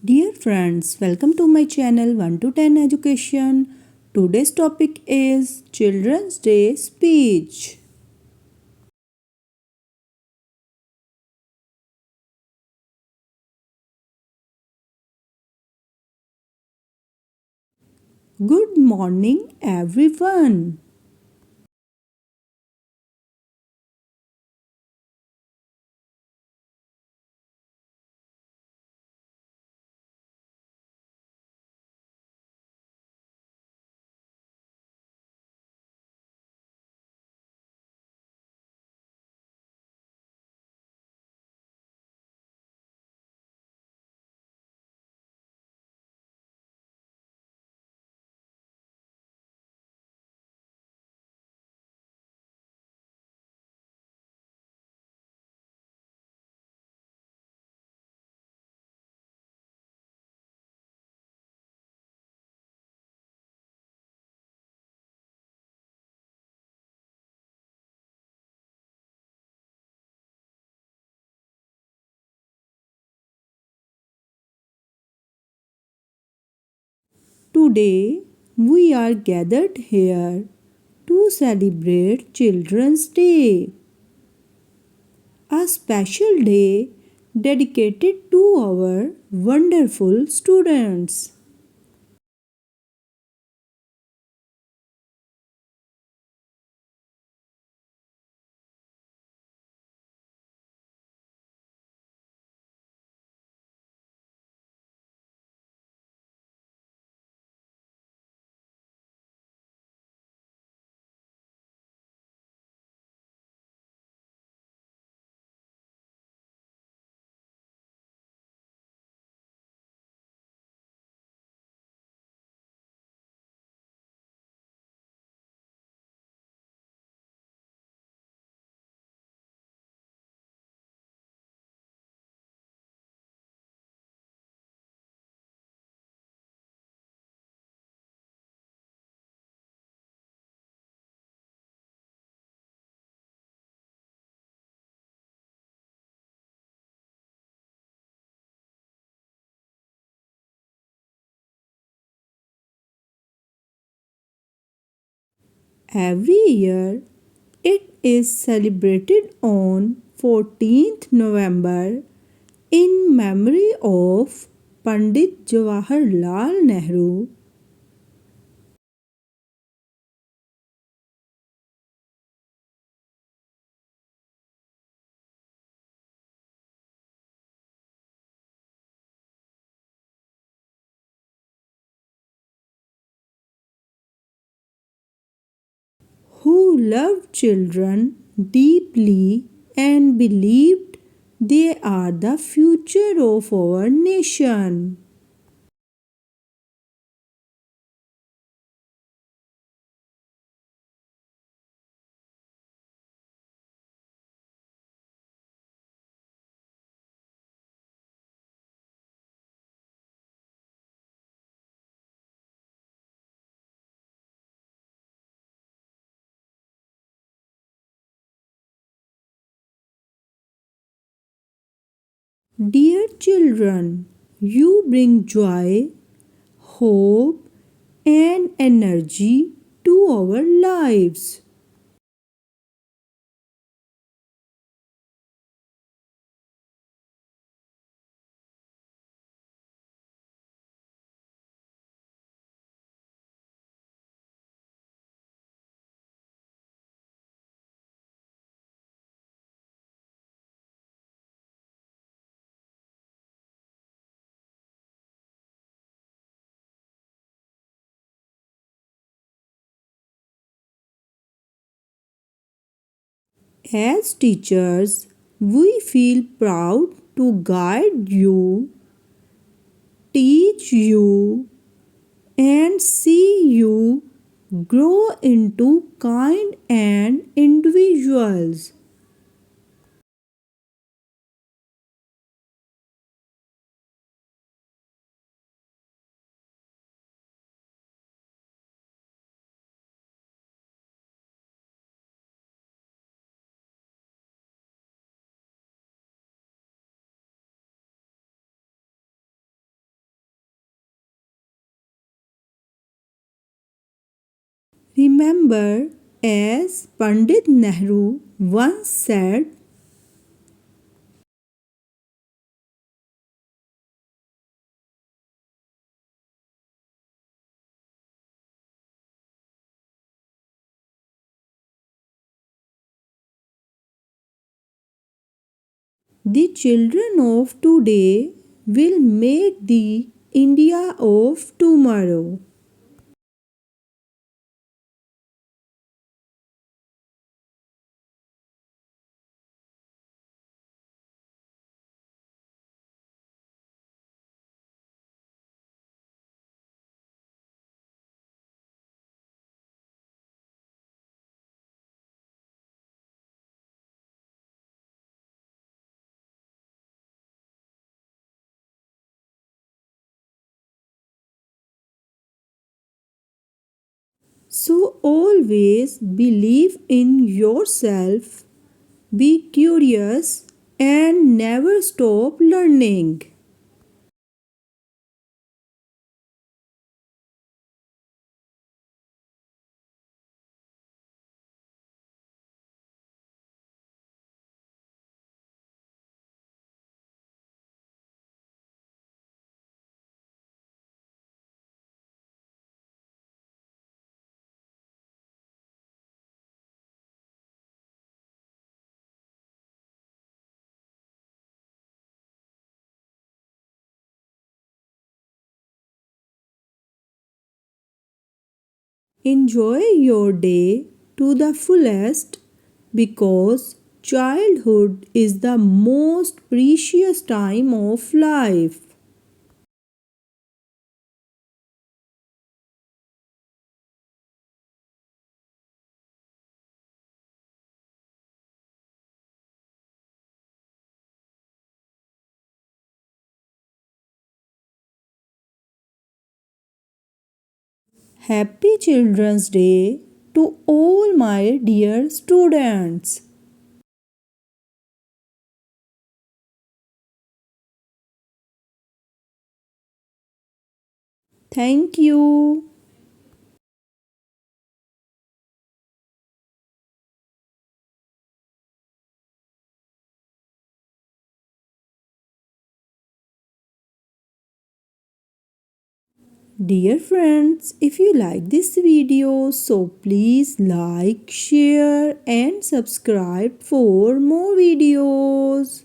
Dear friends, welcome to my channel 1 to 10 Education. Today's topic is Children's Day speech. Good morning, everyone. Today, we are gathered here to celebrate Children's Day, a special day dedicated to our wonderful students. Every year, it is celebrated on 14th November in memory of Pandit Jawaharlal Nehru, who loved children deeply and believed they are the future of our nation. Dear children, you bring joy, hope, and energy to our lives. As teachers, we feel proud to guide you, teach you, and see you grow into kind and individuals. Remember, as Pandit Nehru once said, the children of today will make the India of tomorrow. So always believe in yourself, be curious, and never stop learning. Enjoy your day to the fullest because childhood is the most precious time of life. Happy Children's Day to all my dear students. Thank you. Dear friends, if you like this video, so please like, share and subscribe for more videos.